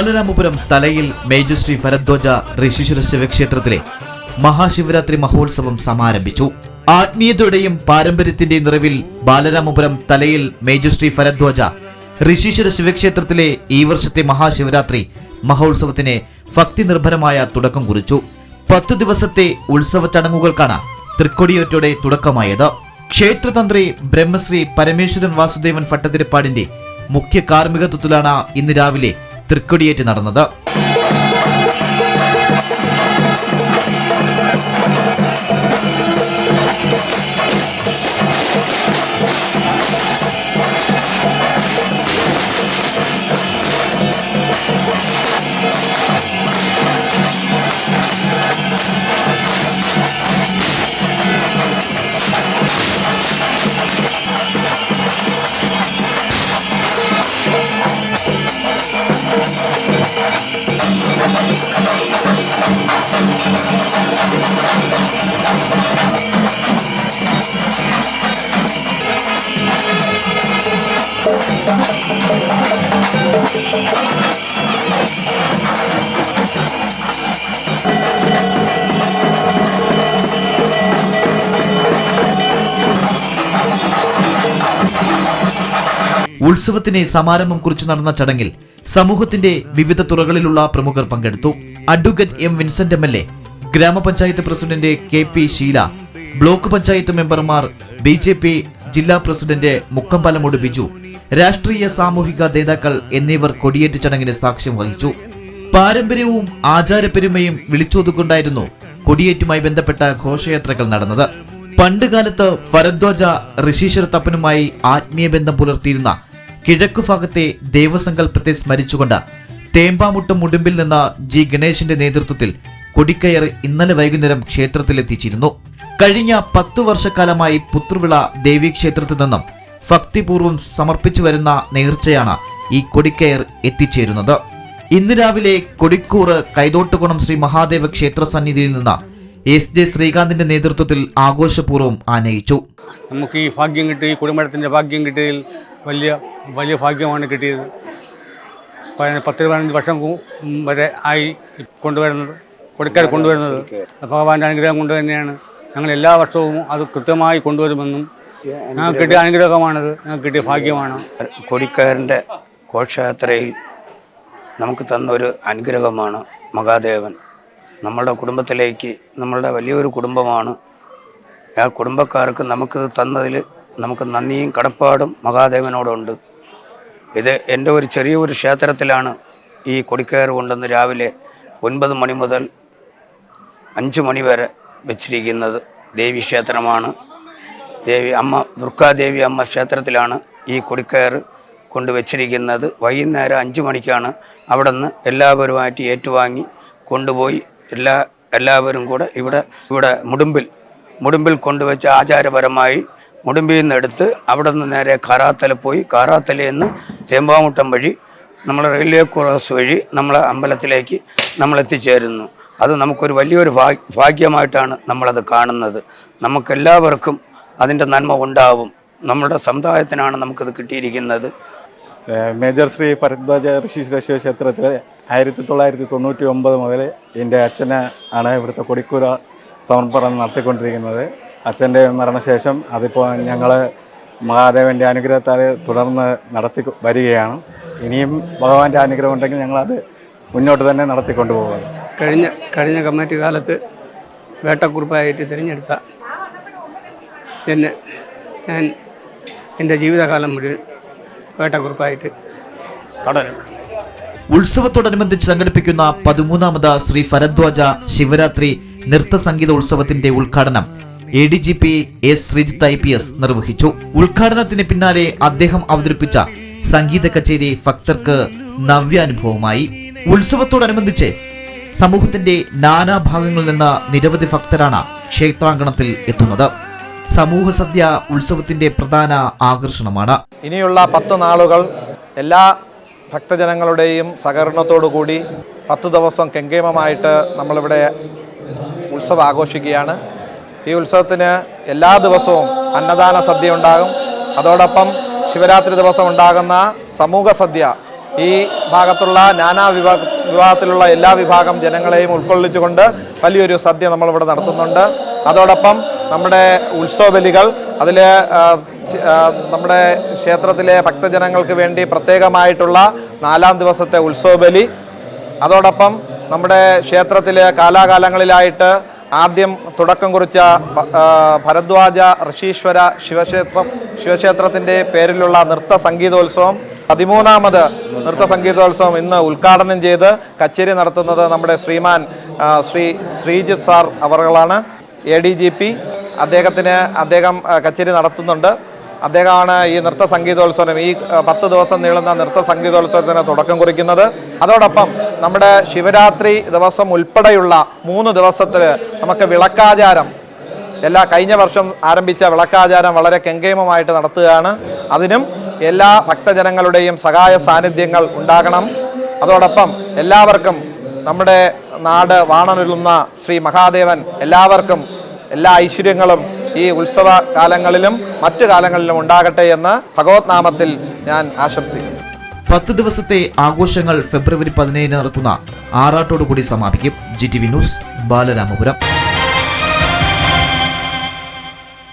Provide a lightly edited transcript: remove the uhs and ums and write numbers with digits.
ബാലരാമപുരം തലയിൽ മേജർ ശ്രീ ഭരദ്വാജ ഋഷീശ്വര ശിവക്ഷേത്രത്തിലെ മഹാശിവരാത്രി മഹോത്സവം സമാരംഭിച്ചു. ആത്മീയതയുടെയും പാരമ്പര്യത്തിന്റെയും നിറവിൽ ബാലരാമപുരം തലയിൽ മേജർ ശ്രീ ഭരദ്വാജ ഋഷീശ്വര ശിവക്ഷേത്രത്തിലെ ഈ വർഷത്തെ മഹാശിവരാത്രി മഹോത്സവത്തിന് ഭക്തി നിർഭരമായ തുടക്കം കുറിച്ചു. 10 ദിവസത്തെ ഉത്സവ ചടങ്ങുകൾക്കാണ് തൃക്കൊടിയേറ്റോടെ തുടക്കമായത്. ക്ഷേത്രതന്ത്രി ബ്രഹ്മശ്രീ പരമേശ്വരൻ വാസുദേവൻ ഭട്ടതിരിപ്പാടിന്റെ മുഖ്യ കാർമ്മികത്വത്തിലാണ് ഇന്ന് രാവിലെ തൃക്കൊടിയേറ്റ് നടന്നത്. ഉത്സവത്തിന് സമാരംഭം കുറിച്ച് നടന്ന ചടങ്ങിൽ സമൂഹത്തിന്റെ വിവിധ തുറകളിലുള്ള പ്രമുഖർ പങ്കെടുത്തു. അഡ്വക്കേറ്റ് എം വിൻസെന്റ് MLA, ഗ്രാമപഞ്ചായത്ത് president KP Sheela, block panchayat മെമ്പർമാർ, BJP ജില്ലാ പ്രസിഡന്റ് മുക്കമ്പലമൂട് ബിജു, രാഷ്ട്രീയ സാമൂഹിക നേതാക്കൾ എന്നിവർ കൊടിയേറ്റ് ചടങ്ങിന് സാക്ഷ്യം വഹിച്ചു. പാരമ്പര്യവും ആചാരപ്പെരുമയും വിളിച്ചോതുകൊണ്ടായിരുന്നു കൊടിയേറ്റുമായി ബന്ധപ്പെട്ട ഘോഷയാത്രകൾ നടന്നത്. പണ്ടുകാലത്ത് ഭരദ്വാജ ഋഷീശ്വര തപ്പനുമായി ആത്മീയ ബന്ധം പുലർത്തിയിരുന്ന കിഴക്കുഭാഗത്തെ ദേവസങ്കല്പത്തെ സ്മരിച്ചുകൊണ്ട് തേമ്പാമുട്ടം മുടുമ്പിൽ നിന്ന് G ഗണേശന്റെ നേതൃത്വത്തിൽ കൊടിക്കയർ ഇന്നലെ വൈകുന്നേരം ക്ഷേത്രത്തിലെത്തിച്ചിരുന്നു. കഴിഞ്ഞ 10 വർഷക്കാലമായി പുത്രവിള ദേവീക്ഷേത്രത്തിൽ നിന്നും ഭക്തിപൂർവ്വം സമർപ്പിച്ചു വരുന്ന നേർച്ചയാണ് ഈ കൊടിക്കയർ എത്തിച്ചേരുന്നത്. ഇന്ന് രാവിലെ കൊടിക്കൂറ് കൈതോട്ടുകുണം ശ്രീ മഹാദേവ ക്ഷേത്ര സന്നിധിയിൽ നിന്ന് SJ ശ്രീകാന്തിന്റെ നേതൃത്വത്തിൽ ആഘോഷപൂർവ്വം ആനയിച്ചു. നമുക്ക് ഈ ഭാഗ്യം കിട്ടി, ഈ കുടുംബത്തിന്റെ ഭാഗ്യം കിട്ടിയതിൽ വലിയ ഭാഗ്യമാണ് കിട്ടിയത്. 10-15 വർഷം വരെ ആയി കൊണ്ടുവരുന്നത്, കൊടിക്കയർ കൊണ്ടുവരുന്നത് ഭഗവാന്റെ അനുഗ്രഹം കൊണ്ട് തന്നെയാണ്. ഞങ്ങൾ എല്ലാ വർഷവും അത് കൃത്യമായി കൊണ്ടുവരുമെന്നും ഞങ്ങൾക്ക് കിട്ടിയ അനുഗ്രഹമാണത്, ഞങ്ങൾക്ക് കിട്ടിയ ഭാഗ്യമാണ്. കൊടിക്കയറിൻ്റെ ഘോഷയാത്രയിൽ നമുക്ക് തന്നൊരു അനുഗ്രഹമാണ് മഹാദേവൻ. നമ്മളുടെ കുടുംബത്തിലേക്ക്, നമ്മളുടെ വലിയൊരു കുടുംബമാണ്. ആ കുടുംബക്കാർക്ക് നമുക്കിത് തന്നതിൽ നമുക്ക് നന്ദിയും കടപ്പാടും മഹാദേവനോടുണ്ട്. ഇത് എൻ്റെ ഒരു ചെറിയൊരു ക്ഷേത്രത്തിലാണ് ഈ കൊടിക്കയർ കൊണ്ടുവന്ന് രാവിലെ 9 മണി മുതൽ 5 മണി വരെ വെച്ചിരിക്കുന്നത്. ദേവി ക്ഷേത്രമാണ്. ദുർഗാദേവി അമ്മ ക്ഷേത്രത്തിലാണ് ഈ കൊടിക്കയർ കൊണ്ടുവച്ചിരിക്കുന്നത്. വൈകുന്നേരം 5 മണിക്കാണ് അവിടെ നിന്ന് എല്ലാവരുമായിട്ട് ഏറ്റുവാങ്ങി കൊണ്ടുപോയി എല്ലാവരും കൂടെ ഇവിടെ മുടുമ്പിൽ കൊണ്ടുവച്ച് ആചാരപരമായി മുടുമ്പിൽ നിന്ന് എടുത്ത് അവിടെ നിന്ന് നേരെ കാറാത്തല പോയി, കാറാത്തലയിൽ നിന്ന് തേമ്പാമുട്ടം വഴി നമ്മൾ റെയിൽവേ ക്രോസ് വഴി നമ്മളെ അമ്പലത്തിലേക്ക് നമ്മൾ എത്തിച്ചേരുന്നു. അത് നമുക്കൊരു വലിയൊരു ഭാഗ്യമായിട്ടാണ് നമ്മളത് കാണുന്നത്. നമുക്കെല്ലാവർക്കും അതിൻ്റെ നന്മ ഉണ്ടാവും. നമ്മുടെ സമുദായത്തിനാണ് നമുക്കത് കിട്ടിയിരിക്കുന്നത്. മേജർ ശ്രീ ഭരദ്വാജ ഋഷീശ്വര ശിവക്ഷേത്രത്തിൽ 1999 മുതൽ എൻ്റെ അച്ഛനെ ആണ് ഇവിടുത്തെ കൊടിക്കൂര സമർപ്പണം നടത്തിക്കൊണ്ടിരിക്കുന്നത്. അച്ഛൻ്റെ മരണശേഷം അതിപ്പോൾ ഞങ്ങൾ മഹാദേവൻ്റെ അനുഗ്രഹത്താൽ തുടർന്ന് നടത്തി വരികയാണ്. ഇനിയും ഭഗവാന്റെ അനുഗ്രഹം ഉണ്ടെങ്കിൽ ഞങ്ങളത് മുന്നോട്ട് തന്നെ നടത്തിക്കൊണ്ടു പോകുന്നത്. കഴിഞ്ഞ കമ്മിറ്റി കാലത്ത് വേട്ടക്കുറിപ്പായിട്ട് തിരഞ്ഞെടുത്ത ഞാൻ എൻ്റെ ജീവിതകാലം മുഴുവൻ വേട്ടക്കുറിപ്പായിട്ട് തുടരും. ഉത്സവത്തോടനുബന്ധിച്ച് സംഘടിപ്പിക്കുന്ന 13ാമത് ശ്രീ ഭരദ്വാജ ശിവരാത്രി നൃത്ത സംഗീത ഉത്സവത്തിന്റെ ഉദ്ഘാടനം ADGP S ശ്രീജിത്ത് IPS നിർവഹിച്ചു. ഉദ്ഘാടനത്തിന് പിന്നാലെ അദ്ദേഹം അവതരിപ്പിച്ച സംഗീത കച്ചേരി ഭക്തർക്ക് നവ്യാനുഭവമായി. ഉത്സവത്തോടനുബന്ധിച്ച് സമൂഹത്തിന്റെ നാനാഭാഗങ്ങളിൽ നിന്ന് നിരവധി ഭക്തരാണ് ക്ഷേത്രാങ്കണത്തിൽ എത്തുന്നത്. സമൂഹ സദ്യ ഉത്സവത്തിന്റെ പ്രധാന ആകർഷണമാണ്. ഇനിയുള്ള 10 നാളുകൾ എല്ലാ ഭക്തജനങ്ങളുടെയും സഹകരണത്തോടുകൂടി 10 ദിവസം കെങ്കേമമായിട്ട് നമ്മളിവിടെ ഉത്സവം ആഘോഷിക്കുകയാണ്. ഈ ഉത്സവത്തിന് എല്ലാ ദിവസവും അന്നദാന സദ്യ ഉണ്ടാകും. അതോടൊപ്പം ശിവരാത്രി ദിവസം ഉണ്ടാകുന്ന സമൂഹ സദ്യ ഈ ഭാഗത്തുള്ള നാനാ വിഭാഗത്തിലുള്ള എല്ലാ വിഭാഗം ജനങ്ങളെയും ഉൾക്കൊള്ളിച്ചുകൊണ്ട് വലിയൊരു സദ്യ നമ്മളിവിടെ നടത്തുന്നുണ്ട്. അതോടൊപ്പം നമ്മുടെ ഉത്സവബലികൾ അതിൽ നമ്മുടെ ക്ഷേത്രത്തിലെ ഭക്തജനങ്ങൾക്ക് വേണ്ടി പ്രത്യേകമായിട്ടുള്ള 4-ാം ദിവസത്തെ ഉത്സവബലി, അതോടൊപ്പം നമ്മുടെ ക്ഷേത്രത്തിൽ കാലാകാലങ്ങളിലായിട്ട് ആദ്യം തുടക്കം കുറിച്ച ഭരദ്വാജ ഋഷീശ്വര ശിവക്ഷേത്രത്തിൻ്റെ പേരിലുള്ള നൃത്ത സംഗീതോത്സവം, 13ാമത് നൃത്ത സംഗീതോത്സവം ഇന്ന് ഉദ്ഘാടനം ചെയ്ത് കച്ചേരി നടത്തുന്നത് നമ്മുടെ ശ്രീമാൻ ശ്രീജിത്ത് സാർ അവറുകളാണ്. ADGP അദ്ദേഹം കച്ചേരി നടത്തുന്നുണ്ട്. അദ്ദേഹമാണ് ഈ നൃത്ത സംഗീതോത്സവം, ഈ 10 ദിവസം നീളുന്ന നൃത്ത സംഗീതോത്സവത്തിന് തുടക്കം കുറിക്കുന്നത്. അതോടൊപ്പം നമ്മുടെ ശിവരാത്രി ദിവസം ഉൾപ്പെടെയുള്ള 3 ദിവസത്തിൽ നമുക്ക് വിളക്കാചാരം, കഴിഞ്ഞ വർഷം ആരംഭിച്ച വിളക്കാചാരം വളരെ കെങ്കേമമായിട്ട് നടത്തുകയാണ്. അതിനും എല്ലാ ഭക്തജനങ്ങളുടെയും സഹായ സാന്നിധ്യങ്ങൾ ഉണ്ടാകണം. അതോടൊപ്പം എല്ലാവർക്കും നമ്മുടെ നാട് വാണരുളുന്ന ശ്രീ മഹാദേവൻ എല്ലാവർക്കും എല്ലാ ഐശ്വര്യങ്ങളും ഈ ഉത്സവ കാലങ്ങളിലും മറ്റു കാലങ്ങളിലും ഉണ്ടാകട്ടെ എന്ന് ഭഗവത് നാമത്തിൽ ഞാൻ ആശംസിക്കുന്നു. 10 ദിവസത്തെ ആഘോഷങ്ങൾ ഫെബ്രുവരി 17 നടക്കുന്ന ആറാട്ടോടുകൂടി സമാപിക്കും. GTV news, Balaramapuram.